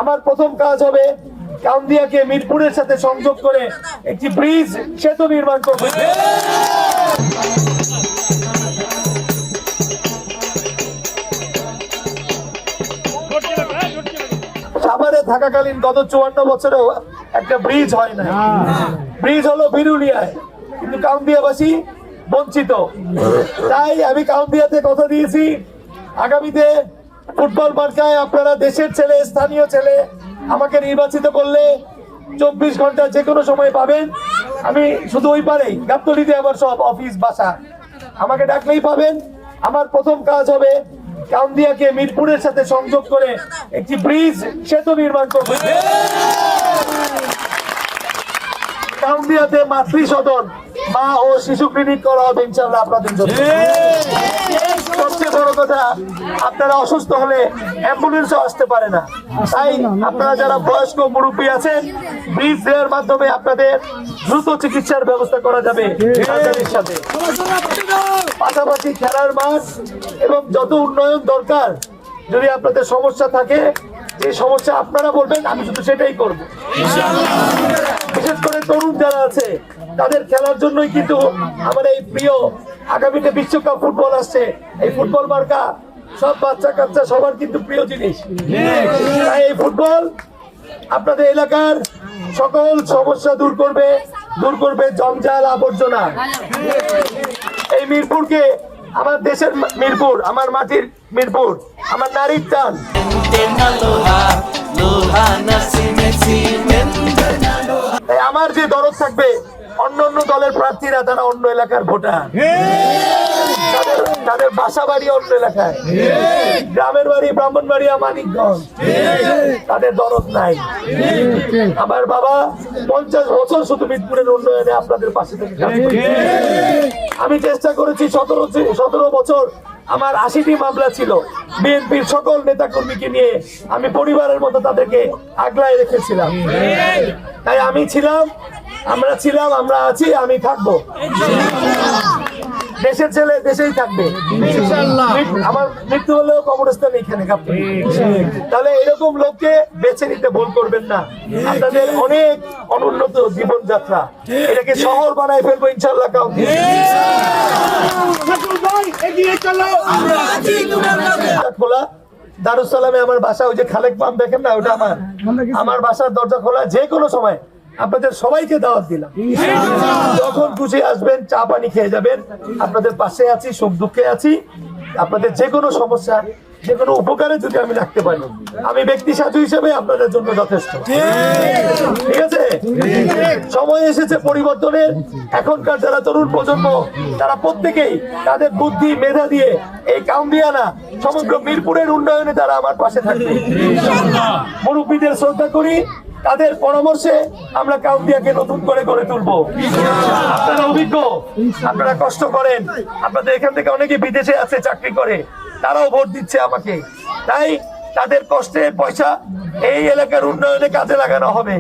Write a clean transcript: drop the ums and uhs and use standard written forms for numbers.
আমার প্রথম কাজ হবে কাউন্দিয়াকে মিরপুরের সাথে সংযোগ করে একটি ব্রিজ সেতু নির্মাণ করব। সাভারে থাকাকালীন গত 54 বছরেও একটা ব্রিজ হয় না। ব্রিজ হলো বিরুলিয়ায়, কিন্তু কাউন্দিয়াবাসী বঞ্চিত। তাই আমি কাউন্দিয়াতে কথা দিয়েছি, আগামীতে ফুটবল মার্কায় আপনারা দেশের ছেলে, স্থানীয় ছেলে আমাকে নির্বাচিত করলে 24 ঘন্টা যে কোনো সময় পাবেন। আমি শুধু ওই পারেই গাবতলীতে আমার সব অফিস বাসা, আমাকে ডাকলেই পাবেন। আমার প্রথম কাজ হবে কাউন্দিয়াকে মিরপুরের সাথে সংযোগ করে একটি ব্রিজ সেতু নির্মাণ করব। কাউন্দিয়াতে মাতৃ সদন, মা ও শিশু ক্লিনিক করা হবে ইনশাআল্লাহ আপনাদের জন্য। সবচেয়ে বড় কথা, আপনারা অসুস্থ হলে অ্যাম্বুলেন্সও আসতে পারে না, তাই আপনারা যারা বয়স্ক মুরব্বী আছেন, ব্রিজ দেওয়ার মাধ্যমে আপনাদের দ্রুত চিকিৎসার ব্যবস্থা করা যাবে সরকারের সাথে। পাশাপাশি খেলার মাঠ এবং যত উন্নয়ন দরকার, যদি আপনাদের সমস্যা থাকে, যে সমস্যা আপনারা বলবেন, আমি শুধু সেটাই করব। বিশেষ করে তরুণ যারা আছে তাদের খেলার জন্যই কিন্তু আমার এই প্রিয়, আগামীতে বিশ্বকাপ ফুটবল আসছে, এই ফুটবল মার্কা সব বাচ্চা কাচ্চা সবার কিন্তু প্রিয় জিনিস। তাই এই ফুটবল আপনাদের এলাকার সকল সমস্যা দূর করবে জঞ্জাল আবর্জনা। এই মিরপুরকে, আমার দেশের মিরপুর, আমার মাটির মিরপুর, আমার নারীর টান। আমার যে দরদ থাকবে, অন্য দলের প্রার্থীরা তারা অন্য এলাকার ভোটার, তাদের বাসা বাড়ি অন্য এলাকায়, গ্রামের বাড়ি ব্রাহ্মণবাড়িয়া, মানিকগঞ্জ, তাদের দরদ নাই। আমার বাবা 50 বছর শুধু মিরপুরের উন্নয়নে আপনাদের পাশে থেকে কাজ করেছে। আমি চেষ্টা করেছি 17 বছর, আমার 80টি মামলা ছিল। বিএনপির সকল নেতাকর্মীকে নিয়ে আমি পরিবারের মতো তাদেরকে আগলায় রেখেছিলাম। তাই আমি ছিলাম, আমরা আছি, আমি থাকবো। দেশের ছেলে দেশেই থাকবে, আমার মৃত্যু হলেও কবরস্থান এখানে। তাহলে এরকম লোককে বেছে নিতে ভুল করবেন না। আপনাদের অনেক অনুন্নত জীবনযাত্রা, এটাকে শহর বানায় ফেলবো ইনশাল্লাহ। খোলা দারুস সালামে আমার বাসা, ওই যে খালেক পাম্প দেখেন না, ওটা আমার বাসার দরজা খোলা, যে কোনো সময় আপনাদের সবাইকে দাওয়াত দিলাম। যখন খুশি আসবেন, চা পানি খেয়ে যাবেন। আপনাদের পাশে আছি, সুখ দুঃখে আছি। আপনাদের যে কোনো সমস্যা, যে কোনো উপকারে যদি আমি রাখতে পারি, আমি ব্যক্তি সাধু হিসেবে আপনাদের জন্য যথেষ্ট। ঠিক আছে? সময় এসেছে পরিবর্তনের। এখনকার যারা তরুণ প্রজন্ম, তারা প্রত্যেকেই তাদের বুদ্ধি মেধা দিয়ে এই কাউন্দিয়া না, সমগ্র মিরপুরের উন্নয়নে তারা আমার পাশে থাকবে। মুরব্বীদের শ্রদ্ধা করি, তাদের পরামর্শে আমরা কাউন্দিয়াকে নতুন করে গড়ে তুলবো। আপনারা অভিজ্ঞ, আপনারা কষ্ট করেন, আপনাদের এখান থেকে অনেকে বিদেশে আছে, চাকরি করে, তারাও ভোট দিচ্ছে আমাকে। তাই তাদের কষ্টের পয়সা এই এলাকার উন্নয়নে কাজে লাগানো হবে।